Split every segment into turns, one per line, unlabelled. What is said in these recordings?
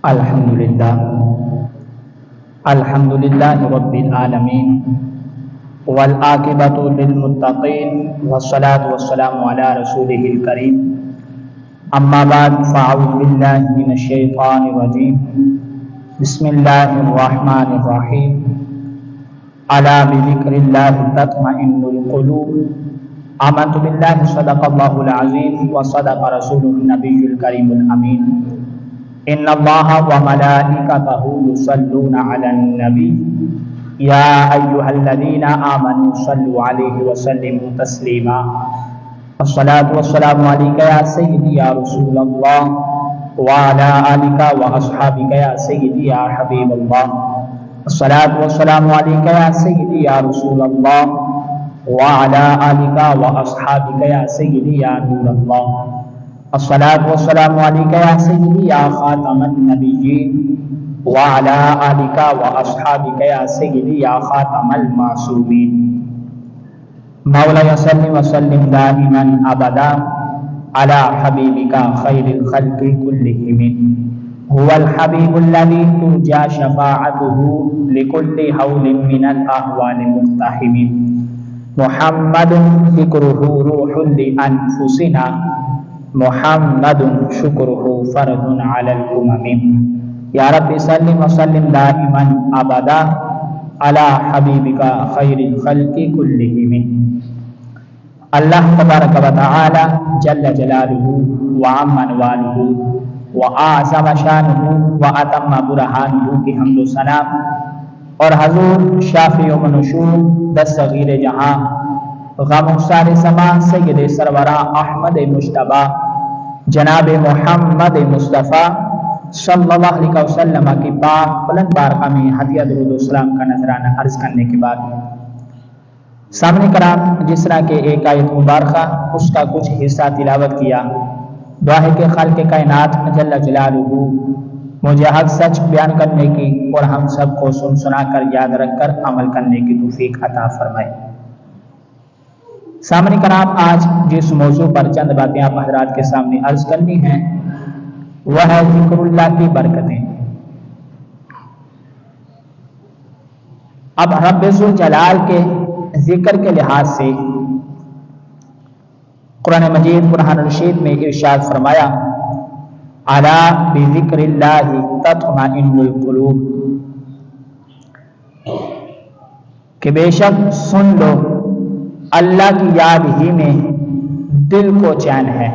الحمدللہ الحمدللہ رب العالمین والعاقبۃ للمتقین والصلاة والسلام علی رسولہ الکریم اما بعد فاعوذ باللہ من الشیطان الرجیم بسم اللہ الرحمن الرحیم الا بذکر اللہ تطمئن القلوب آمنت باللہ صدق اللہ العظیم وصدق رسولہ النبی الکریم الامین ان اللہ وملائکتہ یصلون علی النبی یا ایہا الذین آمنوا صلوا علیہ وسلموا تسلیما الصلاۃ والسلام علیک یا سیدی یا رسول اللہ وعلی آلک واصحابک یا سیدی یا حبیب اللہ الصلاۃ والسلام علیک یا سیدی یا رسول اللہ وعلی آلک واصحابک یا سیدی یا نور اللہ الصلاۃ والسلام علیک یا سیدی یا خاتم النبیین وعلی آلک واصحابک یا سیدی یا خاتم المعصومین مولانا صلی وسلم دائما ابدا علی حبیبک خیر الخلق کلہم هو الحبیب الذی ترجى شفاعته لكل حول من الاحوال مقتحم محمد ذکرہ روح لانفسنا محمد شکرہ فرد علی الامم یا رب صلی وسلم دائما ابدا علی حبیبک خیر الخلق کلہم۔ اللہ تبارک و تعالی جل جلالہ وعم منوالہ وَأَعْظَمَ شَانُهُ وَأَتَمَّ بُرْهَانُهُ کی حمد و ثنا اور حضور شافی و منشور دستگیر جہاں غم سار سما سید سرورہ احمد مجتبیٰ جناب محمد مصطفیٰ صلی اللہ علیہ وسلم کی پاک بلند بارگاہ میں ہدیہ درود و سلام کا نذرانہ عرض کرنے کے بعد سامنے کرام جس طرح کے ایک آیت مبارکہ اس کا کچھ حصہ تلاوت کیا، دعا ہے کہ خالق کائنات جل جلالہ مجھے حق سچ بیان کرنے کی اور ہم سب کو سن سنا کر یاد رکھ کر عمل کرنے کی توفیق عطا فرمائے۔ سامنے کرام آج جس موضوع پر چند باتیں آپ حضرات کے سامنے عرض کرنی ہیں وہ ہے ذکر اللہ کی برکتیں۔ اب رب ذوالجلال کے ذکر کے لحاظ سے قرآن مجید برہان الرشید میں ارشاد فرمایا الا بذکر اللہ تطمئن القلوب، کہ بے شک سن لو اللہ کی یاد ہی میں دل کو چین ہے،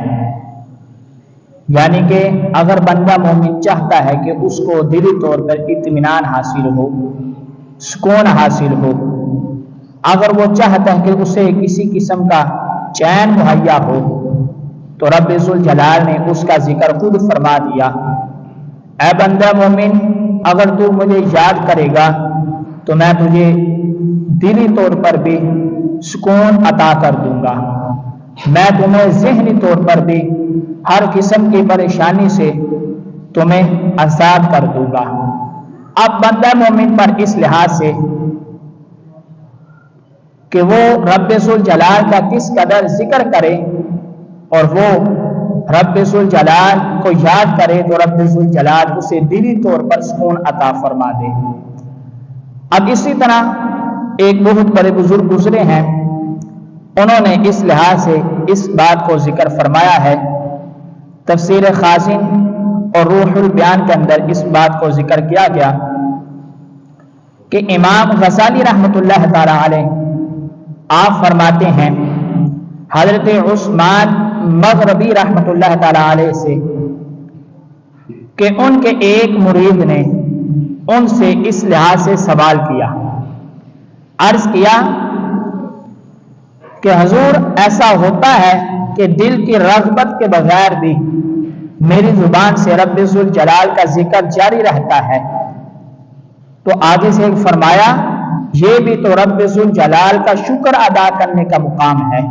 یعنی کہ اگر بندہ مومن چاہتا ہے کہ اس کو دلی طور پر اطمینان حاصل ہو، سکون حاصل ہو، اگر وہ چاہتا ہے کہ اسے کسی قسم کا چین مہیا ہو، تو رب ذوالجلال نے اس کا ذکر خود فرما دیا، اے بندہ مومن اگر تو مجھے یاد کرے گا تو میں تجھے دلی طور پر بھی سکون عطا کر دوں گا، میں تمہیں ذہنی طور پر بھی ہر قسم کی پریشانی سے تمہیں آزاد کر دوں گا۔ اب بندہ مومن پر اس لحاظ سے کہ وہ رب ذوالجلال کا کس قدر ذکر کرے اور وہ رب ذوالجلال کو یاد کرے تو رب ذوالجلال اسے دلی طور پر سکون عطا فرما دے۔ اب اسی طرح ایک بہت بڑے بزرگ گزرے ہیں، انہوں نے اس لحاظ سے اس بات کو ذکر فرمایا ہے، تفسیر خازن اور روح البیان کے اندر اس بات کو ذکر کیا گیا کہ امام غزالی رحمۃ اللہ تعالی علیہ آپ فرماتے ہیں حضرت عثمان مغربی رحمۃ اللہ تعالی علیہ سے کہ ان کے ایک مرید نے ان سے اس لحاظ سے سوال کیا، عرض کیا کہ حضور ایسا ہوتا ہے کہ دل کی رغبت کے بغیر بھی میری زبان سے رب ذوالجلال کا ذکر جاری رہتا ہے، تو آگے سے فرمایا یہ بھی تو رب ذوالجلال کا شکر ادا کرنے کا مقام ہے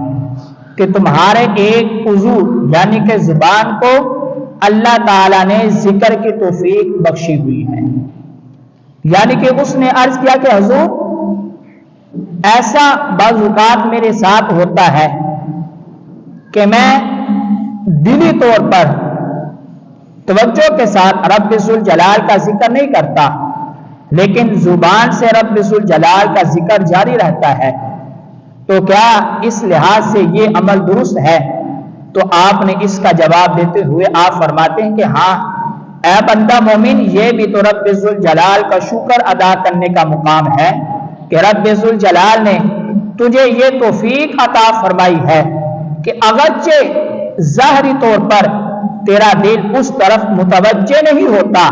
کہ تمہارے ایک عضو یعنی کہ زبان کو اللہ تعالیٰ نے ذکر کی توفیق بخشی ہوئی ہے۔ یعنی کہ اس نے عرض کیا کہ حضور ایسا بعض اوقات میرے ساتھ ہوتا ہے کہ میں دلی طور پر توجہ کے ساتھ رب ذوالجلال کا ذکر نہیں کرتا، لیکن زبان سے رب ذوالجلال کا ذکر جاری رہتا ہے، تو کیا اس لحاظ سے یہ عمل درست ہے؟ تو آپ نے اس کا جواب دیتے ہوئے آپ فرماتے ہیں کہ ہاں اے بندہ مومن، یہ بھی تو رب ذوالجلال کا شکر ادا کرنے کا مقام ہے کہ رب ذوالجلال نے تجھے یہ توفیق عطا فرمائی ہے کہ اگرچہ ظاہری طور پر تیرا دل اس طرف متوجہ نہیں ہوتا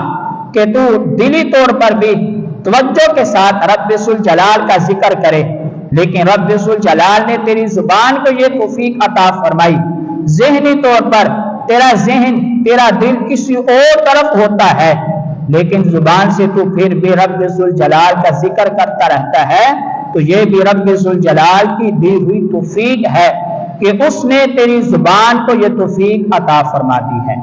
کہ تو دلی طور پر بھی توجہ کے ساتھ رب ذوالجلال کا ذکر کرے، لیکن رب ذوالجلال نے تیری زبان کو یہ توفیق عطا فرمائی، ذہنی طور پر تیرا ذہن تیرا دل کسی اور طرف ہوتا ہے، لیکن زبان سے تو پھر بھی رب ذوالجلال کا ذکر کرتا رہتا ہے، تو یہ بھی رب ذوالجلال کی دی ہوئی توفیق ہے کہ اس نے تیری زبان کو یہ توفیق عطا فرما دی ہے۔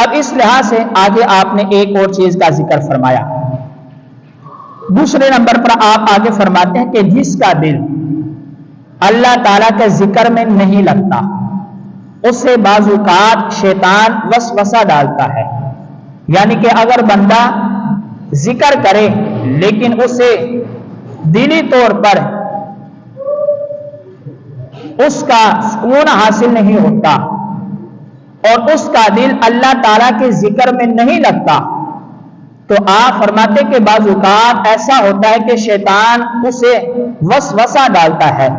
اب اس لحاظ سے آگے آپ نے ایک اور چیز کا ذکر فرمایا۔ دوسرے نمبر پر آپ آگے فرماتے ہیں کہ جس کا دل اللہ تعالیٰ کے ذکر میں نہیں لگتا، اسے بعض اوقات شیطان وسوسہ ڈالتا ہے، یعنی کہ اگر بندہ ذکر کرے لیکن اسے دلی طور پر اس کا سکون حاصل نہیں ہوتا اور اس کا دل اللہ تعالیٰ کے ذکر میں نہیں لگتا، تو آپ فرماتے کہ بعض اوقات ایسا ہوتا ہے کہ شیطان اسے وسوسہ ڈالتا ہے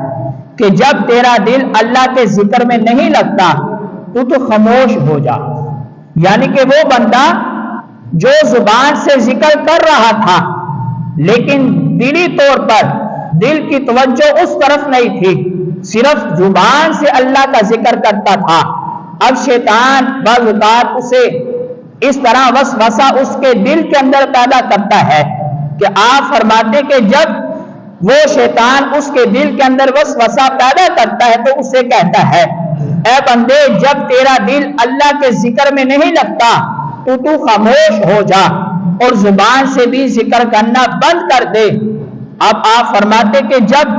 کہ جب تیرا دل اللہ کے ذکر میں نہیں لگتا تو خاموش ہو جا، یعنی کہ وہ بندہ جو زبان سے ذکر کر رہا تھا لیکن دلی طور پر دل کی توجہ اس طرف نہیں تھی، صرف زبان سے اللہ کا ذکر کرتا تھا، اب شیطان بعض اوقات اسے اس طرح وسوسہ اس کے دل کے اندر پیدا کرتا ہے کہ آپ فرماتے کہ جب وہ شیطان اس کے دل کے اندر وسوسہ پیدا کرتا ہے تو اسے کہتا ہے اے بندے، جب تیرا دل اللہ کے ذکر میں نہیں لگتا تو خاموش ہو جا اور زبان سے بھی ذکر کرنا بند کر دے۔ اب آپ فرماتے کہ جب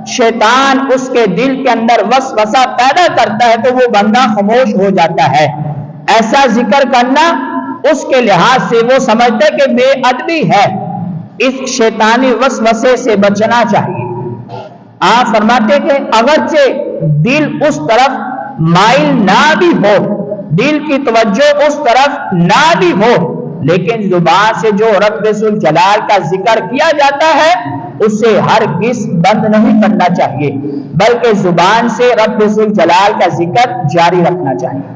شیطان اس کے دل کے اندر وسوسہ پیدا کرتا ہے تو وہ بندہ خاموش ہو جاتا ہے، ایسا ذکر کرنا اس کے لحاظ سے وہ سمجھتے کہ بے ادبی ہے، اس شیطانی وسوسے سے بچنا چاہیے۔ آپ فرماتے کہ اگرچہ دل اس طرف مائل نہ بھی ہو، دل کی توجہ اس طرف نہ بھی ہو، لیکن زبان سے جو رب ذوالجلال کا ذکر کیا جاتا ہے اسے ہرگز بند نہیں کرنا چاہیے، بلکہ زبان سے رب ذوالجلال کا ذکر جاری رکھنا چاہیے۔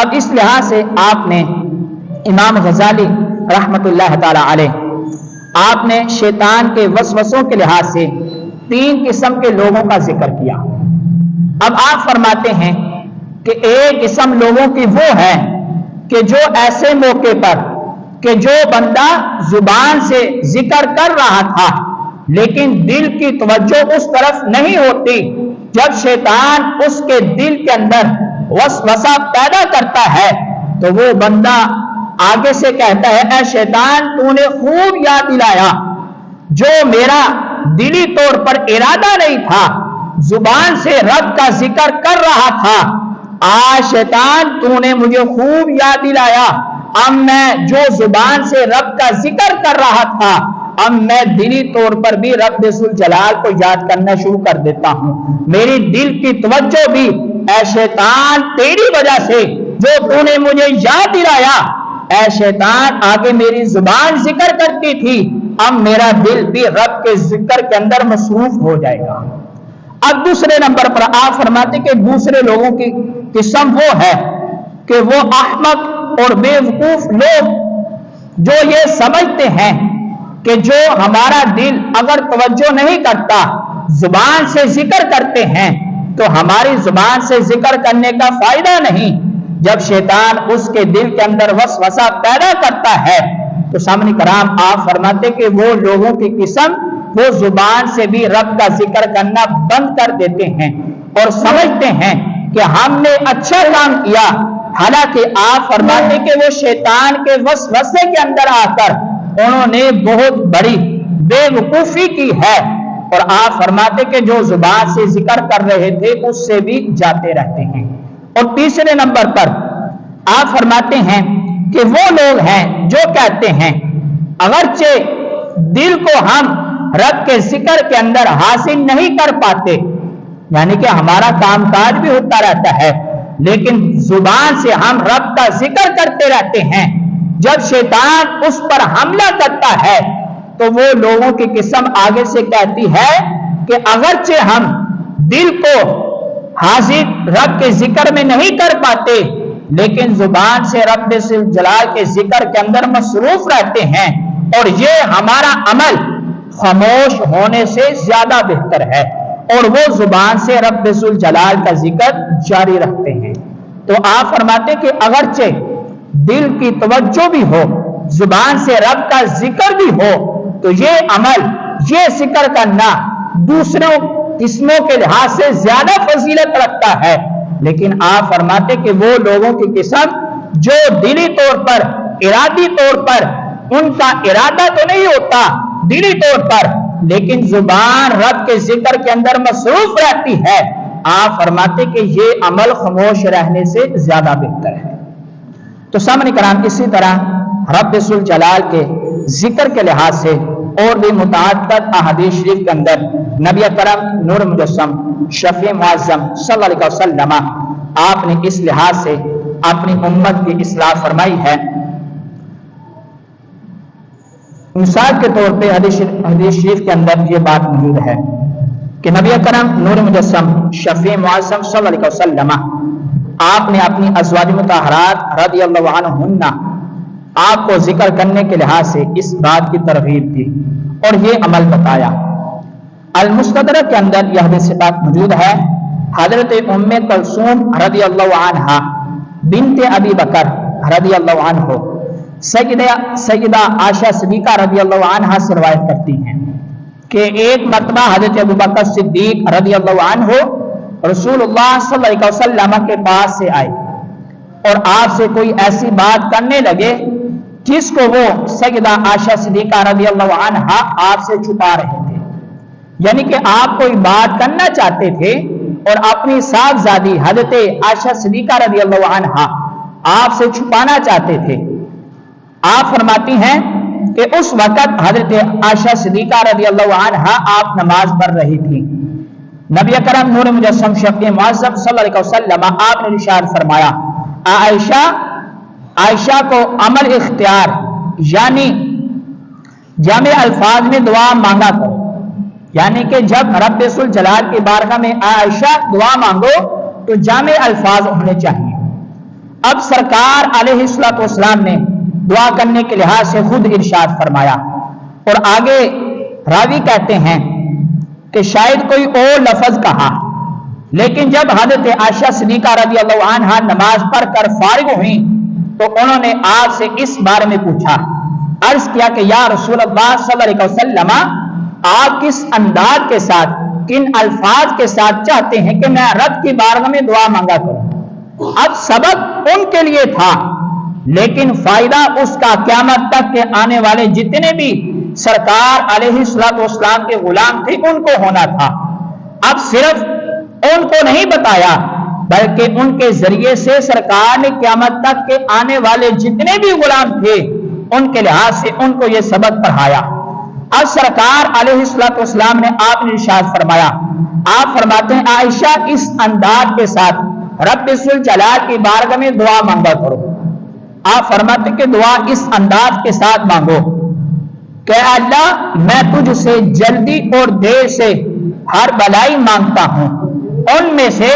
اب اس لحاظ سے آپ نے امام غزالی رحمت اللہ تعالی علیہ آپ نے شیطان کے وسوسوں کے لحاظ سے 3 قسم کے لوگوں کا ذکر کیا۔ اب آپ فرماتے ہیں کہ ایک قسم لوگوں کی وہ ہے کہ جو ایسے موقع پر کہ جو بندہ زبان سے ذکر کر رہا تھا لیکن دل کی توجہ اس طرف نہیں ہوتی، جب شیطان اس کے دل کے اندر وسوسہ پیدا کرتا ہے تو وہ بندہ آگے سے کہتا ہے اے شیطان، تو نے خوب یاد دلایا، جو میرا دلی طور پر ارادہ نہیں تھا، زبان سے رب کا ذکر کر رہا تھا، آج شیطان تو نے مجھے خوب یاد دلایا، اب میں جو زبان سے رب کا ذکر کر رہا تھا اب میں دلی طور پر بھی رب ذوالجلال کو یاد کرنا شروع کر دیتا ہوں، میری دل کی توجہ بھی اے شیطان تیری وجہ سے جو تو نے مجھے یاد دلایا، اے شیطان آگے میری زبان ذکر کرتی تھی، اب میرا دل بھی رب کے ذکر کے اندر مصروف ہو جائے گا۔ اب دوسرے نمبر پر آپ فرماتے کہ دوسرے لوگوں کی قسم وہ ہے کہ وہ احمق اور بے وقوف لوگ جو یہ سمجھتے ہیں کہ جو ہمارا دل اگر توجہ نہیں کرتا، زبان سے ذکر کرتے ہیں تو ہماری زبان سے ذکر کرنے کا فائدہ نہیں، جب شیطان اس کے دل کے اندر وسوسہ پیدا کرتا ہے تو سامنے کرام آپ فرماتے کہ وہ لوگوں کی قسم وہ زبان سے بھی رب کا ذکر کرنا بند کر دیتے ہیں اور سمجھتے ہیں کہ ہم نے اچھا کام کیا، حالانکہ آپ فرماتے کہ وہ شیطان کے وسوسے کے اندر آ کر انہوں نے بہت بڑی بے وقوفی کی ہے، اور آپ فرماتے کہ جو زبان سے ذکر کر رہے تھے اس سے بھی جاتے رہتے ہیں۔ اور تیسرے نمبر پر آپ فرماتے ہیں کہ وہ لوگ ہیں جو کہتے ہیں اگرچہ دل کو ہم رب کے ذکر کے اندر حاصل نہیں کر پاتے، یعنی کہ ہمارا کام کاج بھی ہوتا رہتا ہے، لیکن زبان سے ہم رب کا ذکر کرتے رہتے ہیں، جب شیطان اس پر حملہ کرتا ہے تو وہ لوگوں کی قسم آگے سے کہتی ہے کہ اگرچہ ہم دل کو حاضر رب کے ذکر میں نہیں کر پاتے، لیکن زبان سے رب جلال کے ذکر کے اندر مصروف رہتے ہیں، اور یہ ہمارا عمل خاموش ہونے سے زیادہ بہتر ہے، اور وہ زبان سے رب جلال کا ذکر جاری رکھتے ہیں۔ تو آپ فرماتے کہ اگرچہ دل کی توجہ بھی ہو، زبان سے رب کا ذکر بھی ہو، تو یہ عمل، یہ ذکر کرنا دوسروں قسموں کے لحاظ سے زیادہ فضیلت رکھتا ہے، لیکن آپ فرماتے کہ وہ لوگوں کی قسم جو دلی طور پر، ارادی طور پر، ان کا ارادہ تو نہیں ہوتا دلی طور پر، لیکن زبان رب کے ذکر کے اندر مصروف رہتی ہے، آپ فرماتے کہ یہ عمل خاموش رہنے سے زیادہ بہتر ہے۔ تو سامنے کرام، اسی طرح رب ذوالجلال کے ذکر کے لحاظ سے اور بھی متعدد احادیث شریف کے اندر نبی کرم نور مجسم شفیع معظم صلی اللہ علیہ وسلم آپ نے اس لحاظ سے اپنی امت کی اصلاح فرمائی ہے۔ مثال کے طور پہ حدیث شریف کے اندر یہ بات موجود ہے کہ نبی کرم نور مجسم شفیع معظم صلی اللہ علیہ وسلم آپ نے اپنی ازواج مطہرات رضی اللہ عنہن آپ کو ذکر کرنے کے لحاظ سے اس بات کی ترغیب دی اور یہ عمل بتایا۔ المستدرک کے اندر یہ حدیث پاک موجود ہے، حضرت ام کلثوم رضی اللہ عنہا بنت ابی بکر رضی اللہ عنہ سیدہ عائشہ صدیقہ رضی اللہ عنہا سے روایت کرتی ہیں کہ ایک مرتبہ حضرت ابو بکر صدیق رضی اللہ عنہ رسول اللہ صلی اللہ علیہ وسلم کے پاس سے آئے اور آپ سے کوئی ایسی بات کرنے لگے جس کو وہ سیدہ عائشہ صدیقہ رضی اللہ عنہا آپ سے چھپا رہے تھے، یعنی کہ آپ کوئی بات کرنا چاہتے تھے اور اپنی صاحبزادی حضرت عائشہ صدیقہ رضی اللہ عنہا آپ سے چھپانا چاہتے تھے۔ آپ فرماتی ہیں کہ اس وقت حضرت عائشہ صدیقہ رضی اللہ عنہا آپ نماز پڑھ رہی تھی۔ نبی کرم نور مجسم شفیع معظم صلی اللہ علیہ وسلم آپ نے ارشاد فرمایا، عائشہ کو عمل اختیار یعنی جامع الفاظ میں دعا مانگا کرو، یعنی کہ جب رب ذوالجلال کی بارگاہ میں عائشہ دعا مانگو تو جامع الفاظ ہونے چاہیے۔ اب سرکار علیہ الصلوۃ والسلام نے دعا کرنے کے لحاظ سے خود ارشاد فرمایا، اور آگے راوی کہتے ہیں کہ شاید کوئی اور لفظ کہا، لیکن جب حضرت عائشہ صدیقہ رضی اللہ عنہا نماز پڑھ کر فارغ ہوئی تو انہوں نے آپ سے اس بارے میں پوچھا، عرض کیا کہ یا رسول اللہ صلی اللہ علیہ وسلم، آپ کس انداز کے ساتھ، کن الفاظ کے ساتھ چاہتے ہیں کہ میں رب کی بارگاہ میں دعا مانگا کروں؟ اب سبق ان کے لیے تھا، لیکن فائدہ اس کا قیامت تک کے آنے والے جتنے بھی سرکار علیہ الصلوۃ والسلام کے غلام تھے ان کو ہونا تھا۔ اب صرف ان کو نہیں بتایا بلکہ ان کے ذریعے سے سرکار نے قیامت تک کے آنے والے جتنے بھی غلام تھے ان کے لحاظ سے ان کو یہ سبق پڑھایا۔ اب سرکار علیہ الصلوۃ والسلام نے آپ نے ارشاد فرمایا، آپ فرماتے ہیں عائشہ اس انداز کے ساتھ رب ذوالجلال کی بارگاہ میں دعا مانگا کرو۔ آپ فرماتے کہ دعا اس انداز کے ساتھ مانگو کہ اللہ میں تجھ سے جلدی اور دیر سے ہر بلائی مانگتا ہوں، ان میں سے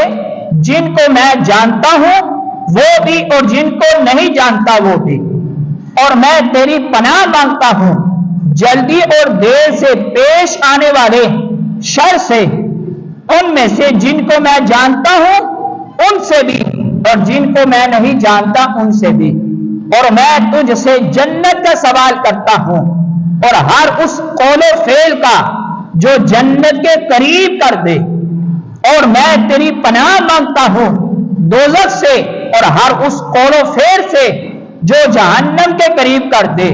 جن کو میں جانتا ہوں وہ بھی اور جن کو نہیں جانتا وہ بھی، اور میں تیری پناہ مانگتا ہوں جلدی اور دیر سے پیش آنے والے شر سے، ان میں سے جن کو میں جانتا ہوں ان سے بھی اور جن کو میں نہیں جانتا ان سے بھی، اور میں تجھ سے جنت کا سوال کرتا ہوں اور ہر اس قول و فعل کا جو جنت کے قریب کر دے، اور میں تیری پناہ مانگتا ہوں دوزخ سے اور ہر اس قول و فعل سے جو جہنم کے قریب کر دے،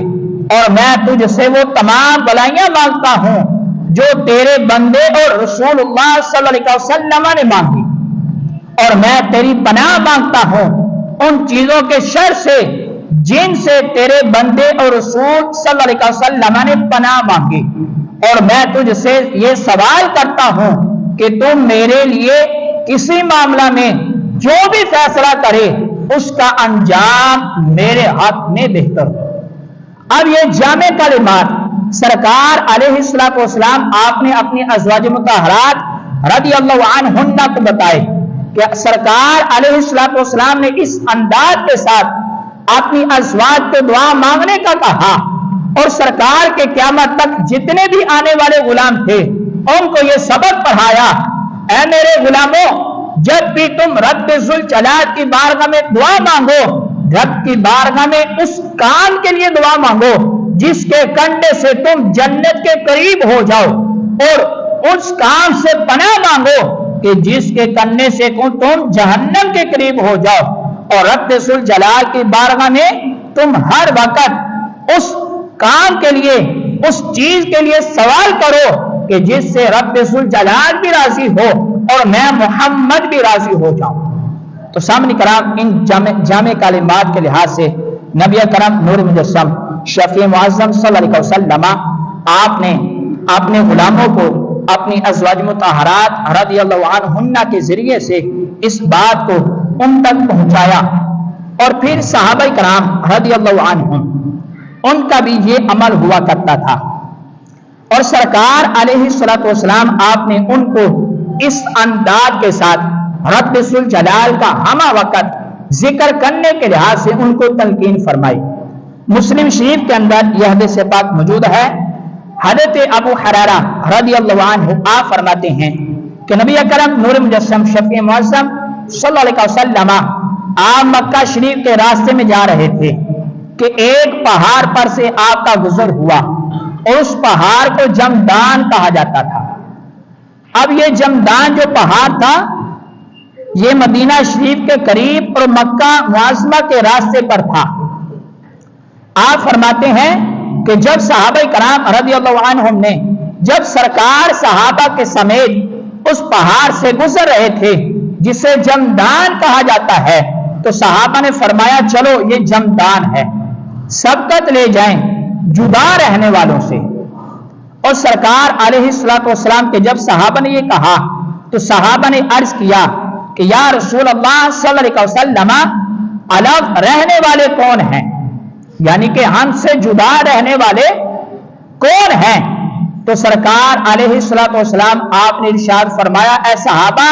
اور میں تجھ سے وہ تمام بلائیاں مانگتا ہوں جو تیرے بندے اور رسول اللہ صلی اللہ علیہ وسلم نے مانگی، اور میں تیری پناہ مانگتا ہوں ان چیزوں کے شر سے جن سے تیرے بندے اور رسول صلی اللہ علیہ وسلم نے پناہ مانگی، اور میں تجھ سے یہ سوال کرتا ہوں کہ تم میرے لیے کسی معاملہ میں جو بھی فیصلہ کرے اس کا انجام میرے حق میں بہتر ہو۔ اب یہ جامع کلمات سرکار علیہ الصلوۃ والسلام آپ نے اپنی ازواج مطہرات رضی اللہ عنہن کو بتائے کہ سرکار علیہ الصلوۃ والسلام نے اس انداز کے ساتھ اپنی ازواج کو دعا مانگنے کا کہا، اور سرکار کے قیامت تک جتنے بھی آنے والے غلام تھے ان کو یہ سبق پڑھایا، اے میرے غلاموں، جب بھی تم رب ذوالجلال کی بارگاہ میں دعا مانگو، رب کی بارگاہ میں اس کام کے لیے دعا مانگو جس کے کنڈے سے تم جنت کے قریب ہو جاؤ، اور اس کام سے پناہ مانگو کہ جس کے کرنے سے تم جہنم کے قریب ہو جاؤ، اور رب ذوالجلال کی بارگاہ میں تم ہر وقت اس کام کے لیے، اس چیز کے لیے سوال کرو کہ جس سے رب ذوالجلال بھی راضی ہو اور میں محمد بھی راضی ہو جاؤں۔ تو سامنے کرام، ان جامع کلمات کے لحاظ سے نبی کرم نور مجسم شفیع معظم صلی اللہ علیہ وسلم آپ نے اپنے غلاموں کو اپنی ازواج مطہرات رضی اللہ عنہن کے ذریعے سے اس بات کو ان تک پہنچایا، اور پھر صحابہ کرام رضی اللہ عنہم ان کا بھی یہ عمل ہوا کرتا تھا، اور سرکار علیہ الصلوۃ والسلام آپ نے ان کو اس انداز کے ساتھ رب ذوالجلال کا ہمہ وقت ذکر کرنے کے لحاظ سے ان کو تلقین فرمائی۔ مسلم شریف کے اندر یہ حدیث پاک موجود ہے، حضرت ابو ہریرہ رضی اللہ عنہ آپ فرماتے ہیں کہ نبی اکرم نور مجسم شفیع معظم صلی اللہ علیہ وسلم آپ مکہ شریف کے راستے میں جا رہے تھے کہ ایک پہاڑ پر سے آپ کا گزر ہوا، اور اس پہاڑ کو جمدان کہا جاتا تھا۔ اب یہ جمدان جو پہاڑ تھا یہ مدینہ شریف کے قریب اور مکہ معظمہ کے راستے پر تھا۔ آپ فرماتے ہیں کہ جب صحابہ کرام رضی اللہ عنہم نے جب سرکار صحابہ کے سمیت اس پہاڑ سے گزر رہے تھے جسے جمدان کہا جاتا ہے، تو صحابہ نے فرمایا چلو یہ جمدان ہے، سبقت لے جائیں جدا رہنے والوں سے۔ اور سرکار علیہ الصلوۃ والسلام کے جب صحابہ نے یہ کہا تو صحابہ نے عرض کیا کہ یا رسول اللہ صلی اللہ علیہ وسلم الگ رہنے والے کون ہیں، یعنی کہ ہم سے جدا رہنے والے کون ہیں؟ تو سرکار علیہ الصلوۃ والسلام آپ نے ارشاد فرمایا اے صحابہ،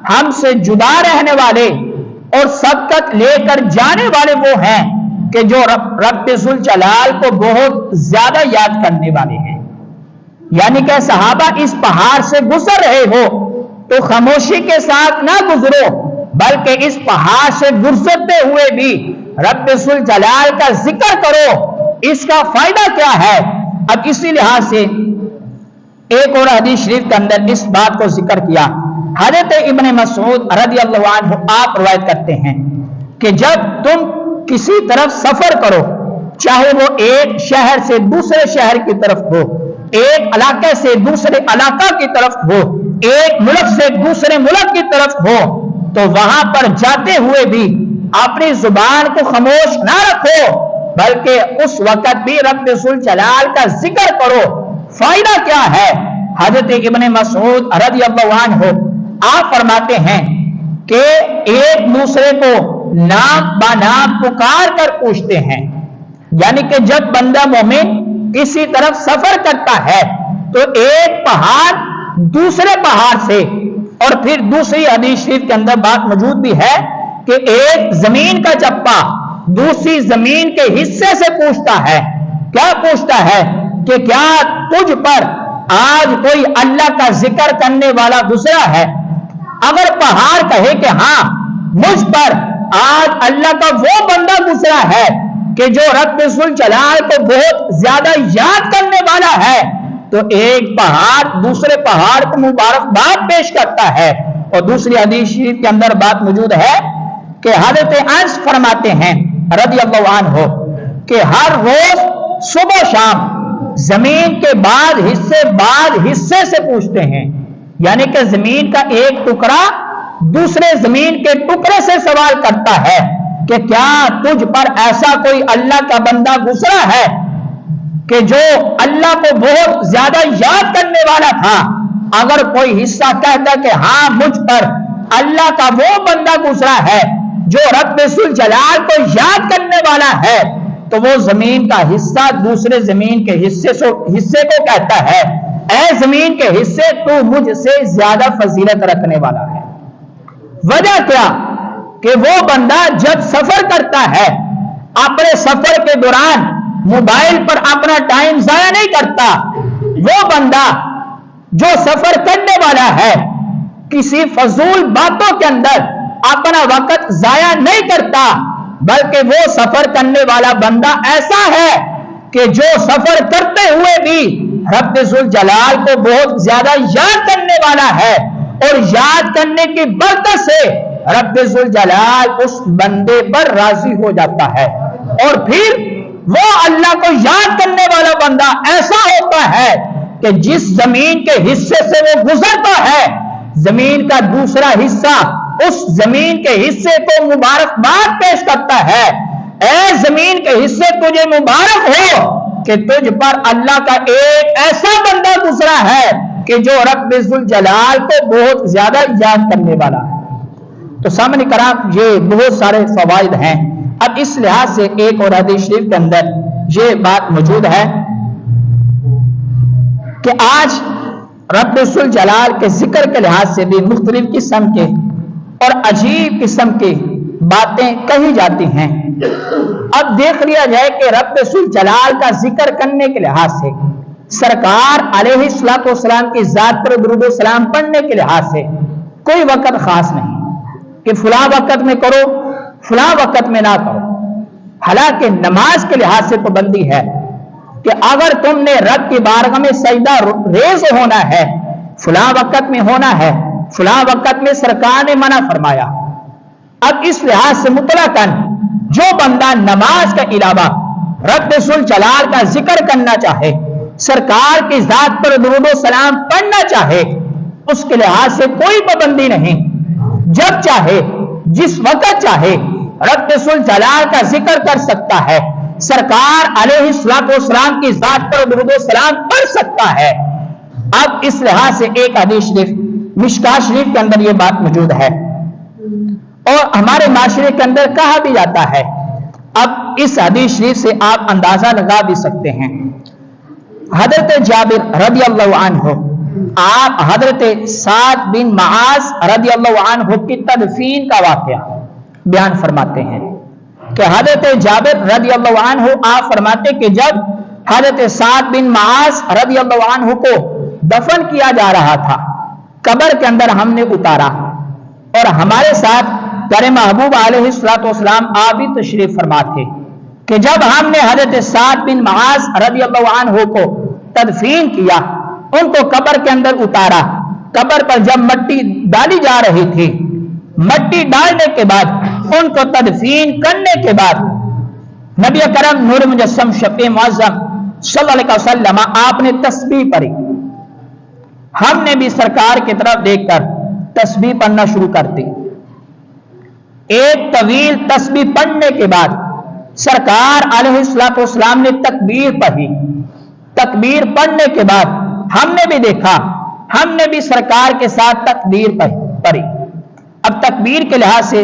ہم سے جدا رہنے والے اور سبقت لے کر جانے والے وہ ہیں کہ جو رب ذوالجلال کو بہت زیادہ یاد کرنے والے ہیں۔ یعنی کہ صحابہ اس پہاڑ سے گزر رہے ہو تو خاموشی کے ساتھ نہ گزرو، بلکہ اس پہاڑ سے گزرتے ہوئے بھی رب ذوالجلال کا ذکر کرو۔ اس کا فائدہ کیا ہے؟ اب اسی لحاظ سے ایک اور حدیث شریف کے اندر اس بات کو ذکر کیا۔ حضرت ابن مسعود رضی اللہ عنہ آپ روایت کرتے ہیں کہ جب تم کسی طرف سفر کرو، چاہے وہ ایک شہر سے دوسرے شہر کی طرف ہو، ایک علاقے سے دوسرے علاقہ کی طرف ہو، ایک ملک سے دوسرے ملک کی طرف ہو، تو وہاں پر جاتے ہوئے بھی اپنی زبان کو خاموش نہ رکھو، بلکہ اس وقت بھی رب ذوالجلال کا ذکر کرو۔ فائدہ کیا ہے؟ حضرت ابن مسعود رضی اللہ عنہ آپ فرماتے ہیں کہ ایک دوسرے کو نام با نام پکار کر پوچھتے ہیں، یعنی کہ جب بندہ مومن کسی طرف سفر کرتا ہے تو ایک پہاڑ دوسرے پہاڑ سے، اور پھر دوسری حدیث شریف کے اندر بات موجود بھی ہے کہ ایک زمین کا چپا دوسری زمین کے حصے سے پوچھتا ہے، کیا پوچھتا ہے کہ کیا تجھ پر آج کوئی اللہ کا ذکر کرنے والا گزرا ہے؟ اگر پہاڑ کہے کہ ہاں مجھ پر آج اللہ کا وہ بندہ گزرا ہے کہ جو رب ذوالجلال کو بہت زیادہ یاد کرنے والا ہے، تو ایک پہاڑ دوسرے پہاڑ کو مبارکباد پیش کرتا ہے۔ اور دوسری حدیث شریف کے اندر بات موجود ہے کہ حضرت انس فرماتے ہیں رضی اللہ عنہ کہ ہر روز صبح شام زمین کے بعد حصے سے پوچھتے ہیں، یعنی کہ زمین کا ایک ٹکڑا دوسرے زمین کے ٹکڑے سے سوال کرتا ہے کہ کیا تجھ پر ایسا کوئی اللہ کا بندہ گزرا ہے کہ جو اللہ کو بہت زیادہ یاد کرنے والا تھا؟ اگر کوئی حصہ کہتا کہ ہاں مجھ پر اللہ کا وہ بندہ گزرا ہے جو رب ذوالجلال کو یاد کرنے والا ہے، تو وہ زمین کا حصہ دوسرے زمین کے حصے کو کہتا ہے اے زمین کے حصے تو مجھ سے زیادہ فضیلت رکھنے والا ہے۔ وجہ کیا؟ کہ وہ بندہ جب سفر کرتا ہے اپنے سفر کے دوران موبائل پر اپنا ٹائم ضائع نہیں کرتا۔ وہ بندہ جو سفر کرنے والا ہے کسی فضول باتوں کے اندر اپنا وقت ضائع نہیں کرتا، بلکہ وہ سفر کرنے والا بندہ ایسا ہے کہ جو سفر کرتے ہوئے بھی رب ذوالجلال کو بہت زیادہ یاد کرنے والا ہے، اور یاد کرنے کی برکت سے رب ذوالجلال اس بندے پر راضی ہو جاتا ہے، اور پھر وہ اللہ کو یاد کرنے والا بندہ ایسا ہوتا ہے کہ جس زمین کے حصے سے وہ گزرتا ہے زمین کا دوسرا حصہ اس زمین کے حصے کو مبارکباد پیش کرتا ہے، اے زمین کے حصے تجھے مبارک ہو کہ تجھ پر اللہ کا ایک ایسا بندہ گزرا ہے کہ جو رب ذوالجلال کو بہت زیادہ یاد کرنے والا ہے۔ تو سامنے کرام یہ بہت سارے فوائد ہیں۔ اب اس لحاظ سے ایک اور حدیث شریف کے اندر یہ بات موجود ہے کہ آج رب ذوالجلال کے ذکر کے لحاظ سے بھی مختلف قسم کے اور عجیب قسم کی باتیں کہی جاتی ہیں۔ اب دیکھ لیا جائے کہ رب ذوالجلال کا ذکر کرنے کے لحاظ سے، سرکار علیہ الصلوۃ والسلام کی ذات پر درود و سلام پڑھنے کے لحاظ سے کوئی وقت خاص نہیں کہ فلاں وقت میں کرو فلاں وقت میں نہ کرو۔ حالانکہ نماز کے لحاظ سے پابندی ہے کہ اگر تم نے رب کی بارگاہ میں سجدہ ریز ہونا ہے فلاں وقت میں ہونا ہے، فلاں وقت میں سرکار نے منع فرمایا۔ اب اس لحاظ سے مطلقاً جو بندہ نماز کے علاوہ رب ذوالجلال کا ذکر کرنا چاہے، سرکار کی ذات پر درود و سلام پڑھنا چاہے، اس کے لحاظ سے کوئی پابندی نہیں، جب چاہے جس وقت چاہے رب ذوالجلال کا ذکر کر سکتا ہے، سرکار علیہ الصلوۃ والسلام کی ذات پر درود و سلام پڑھ سکتا ہے۔ اب اس لحاظ سے ایک حدیث شریف مشکاۃ شریف کے اندر یہ بات موجود ہے اور ہمارے معاشرے کے اندر کہا بھی جاتا ہے۔ اب اس حدیث شریف سے آپ اندازہ لگا بھی سکتے ہیں۔ حضرت جابر رضی اللہ عنہ آپ حضرت سعد بن معاذ رضی اللہ عنہ کی تدفین کا واقعہ بیان فرماتے ہیں کہ حضرت جابر رضی اللہ عنہ آپ فرماتے کہ جب حضرت سعد بن معاذ رضی اللہ عنہ کو دفن کیا جا رہا تھا، قبر کے اندر ہم نے اتارا اور ہمارے ساتھ پیارے محبوب علیہ الصلوۃ والسلام آپ بھی تشریف فرما تھے کہ جب ہم نے حضرت سعد بن معاذ رضی اللہ عنہ کو تدفین کیا، ان کو قبر کے اندر اتارا، قبر پر جب مٹی ڈالی جا رہی تھی، مٹی ڈالنے کے بعد ان کو تدفین کرنے کے بعد نبی کرم نور مجسم شفیع معظم صلی اللہ علیہ وسلم آپ نے تسبیح پڑھی۔ ہم نے بھی سرکار کی طرف دیکھ کر تسبیح پڑھنا شروع کر دی۔ ایک طویل تسبیح پڑھنے کے بعد سرکار علیہ الصلوۃ والسلام نے تکبیر پڑھی۔ تکبیر پڑھنے کے بعد ہم نے بھی دیکھا، ہم نے بھی سرکار کے ساتھ تکبیر پڑھی۔ اب تکبیر کے لحاظ سے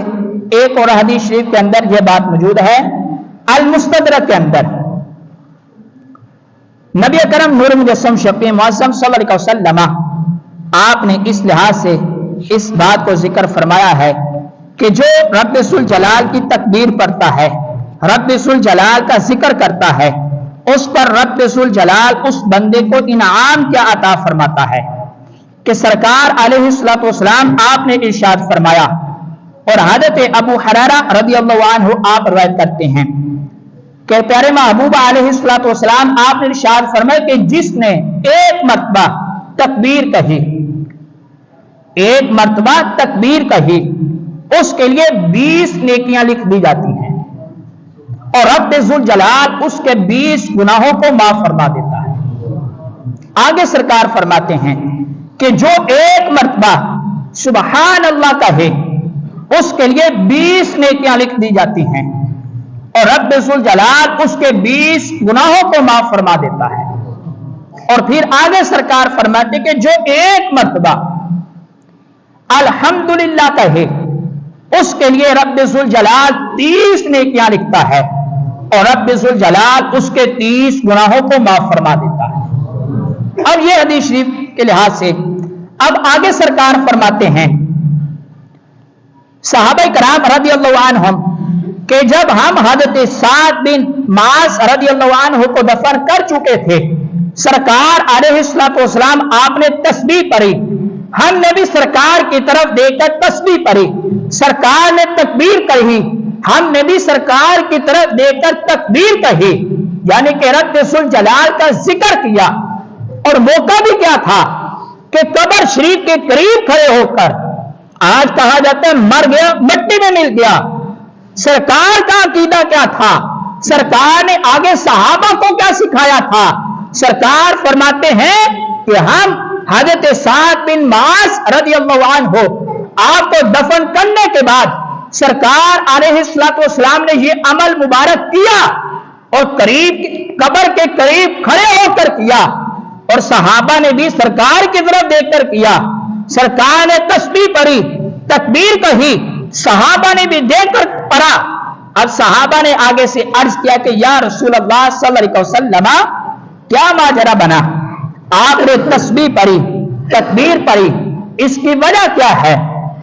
ایک اور حدیث شریف کے اندر یہ بات موجود ہے، المستدرک کے اندر نبی کرم نور مجسم شفیع معظم صلی اللہ علیہ وسلم آپ نے اس لحاظ سے اس بات کو ذکر فرمایا ہے کہ جو رب ذوالجلال کی تکبیر پڑھتا ہے، رب ذوالجلال کا ذکر کرتا ہے، اس پر رب ذوالجلال اس بندے کو انعام کیا عطا فرماتا ہے کہ سرکار علیہ الصلوۃ والسلام آپ نے ارشاد فرمایا، اور حضرت ابو ہریرہ رضی اللہ عنہ آپ روایت کرتے ہیں کہ پیارے محبوب علیہ الصلوۃ والسلام آپ نے ارشاد فرمایا کہ جس نے ایک مرتبہ تکبیر کہی، ایک مرتبہ تکبیر کہی، اس کے لیے 20 نیکیاں لکھ دی جاتی ہیں اور رب ذوالجلال اس کے 20 گناہوں کو معاف فرما دیتا ہے۔ آگے سرکار فرماتے ہیں کہ جو ایک مرتبہ سبحان اللہ کہے، اس کے لیے 20 نیکیاں لکھ دی جاتی ہیں اور رب ذوالجلال اس کے 20 گناہوں کو معاف فرما دیتا ہے۔ اور پھر آگے سرکار فرماتے کہ جو ایک مرتبہ الحمدللہ کہے اس کے لیے رب ذوالجلال 30 نیکیاں لکھتا ہے اور رب ذوالجلال اس کے 30 گناہوں کو معاف فرما دیتا ہے۔ اور یہ حدیث شریف کے لحاظ سے اب آگے سرکار فرماتے ہیں صحابہ کرام رضی اللہ عنہم کہ جب ہم حضرت سعد بن معاذ رضی اللہ عنہ کو دفن کر چکے تھے، سرکار علیہ الصلوۃ والسلام آپ نے تسبیح پڑھی، ہم نے بھی سرکار کی طرف دیکھ کر تسبیح پڑھی، سرکار نے تکبیر کہی، ہم نے بھی سرکار کی طرف دیکھ کر تکبیر کہی، یعنی کہ رب ذوالجلال کا ذکر کیا۔ اور موقع بھی کیا تھا کہ قبر شریف کے قریب کھڑے ہو کر، آج کہا جاتا ہے مر گیا مٹی میں مل گیا، سرکار کا عقیدہ کیا تھا، سرکار نے آگے صحابہ کو کیا سکھایا تھا۔ سرکار فرماتے ہیں کہ ہم حضرت سعد بن معاذ رضی اللہ عنہ آپ کو دفن کرنے کے بعد سرکار علیہ الصلوۃ والسلام نے یہ عمل مبارک کیا اور قبر کے قریب کھڑے ہو کر کیا، اور صحابہ نے بھی سرکار کی طرف دیکھ کر کیا، سرکار نے تسبیح پڑھی، تکبیر کہی، صحابہ نے بھی دیکھ کر پڑھا۔ اب صحابہ نے آگے سے عرض کیا کہ یا رسول اللہ صلی اللہ علیہ وسلم کیا ماجرا بنا، آپ نے تسبیح پڑھی، تکبیر پڑھی، اس کی وجہ کیا ہے،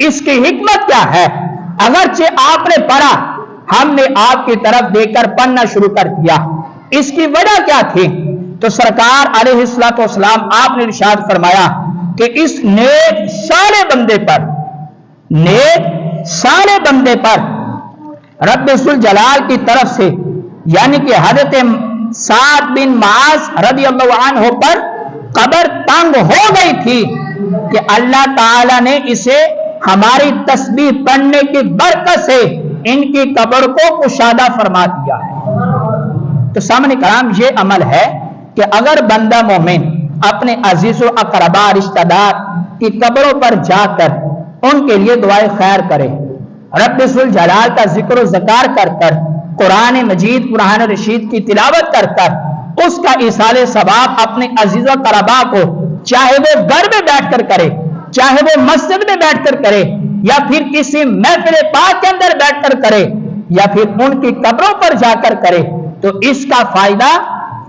اس کی حکمت کیا ہے؟ اگرچہ آپ نے پڑھا، ہم نے آپ کی طرف دیکھ کر پڑھنا شروع کر دیا، اس کی وجہ کیا تھی؟ تو سرکار علیہ الصلوۃ والسلام آپ نے ارشاد فرمایا کہ اس نیک سارے بندے پر رب ذوالجلال کی طرف سے، یعنی کہ حضرت سعد بن معاذ رضی اللہ عنہ پر قبر تنگ ہو گئی تھی کہ اللہ تعالی نے اسے ہماری تسبیح پڑھنے کی برکت سے ان کی قبر کو کشادہ فرما دیا ہے۔ تو سامنے کرام یہ عمل ہے کہ اگر بندہ مومن اپنے عزیز و اقربا رشتہ دار کی قبروں پر جا کر ان کے لیے دعائے خیر کرے، رب ذوالجلال کا ذکر و ذکار کر کر، قرآن مجید قرآن رشید کی تلاوت کر کر اس کا ایصال ثواب اپنے عزیز و اقربا کو، چاہے وہ گھر میں بیٹھ کر کرے، چاہے وہ مسجد میں بیٹھ کر کرے، یا پھر کسی محفل پاک کے اندر بیٹھ کر کرے، یا پھر ان کی قبروں پر جا کر کرے، تو اس کا فائدہ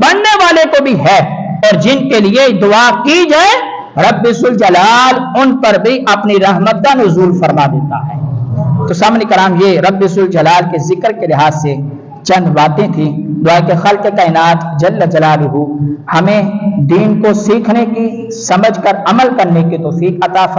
پڑھنے والے کو بھی ہے، اور جن کے لیے دعا کی جائے رب ذوالجلال ان پر بھی اپنی رحمت کا نزول فرما دیتا ہے۔ تو سامنے کرام یہ رب ذوالجلال کے ذکر کے لحاظ سے چند باتیں تھیں۔ دعا کہ خالق کائنات جل جلالہ ہمیں دین کو سیکھنے کی، سمجھ کر عمل کرنے کی توفیق عطا فرمائے۔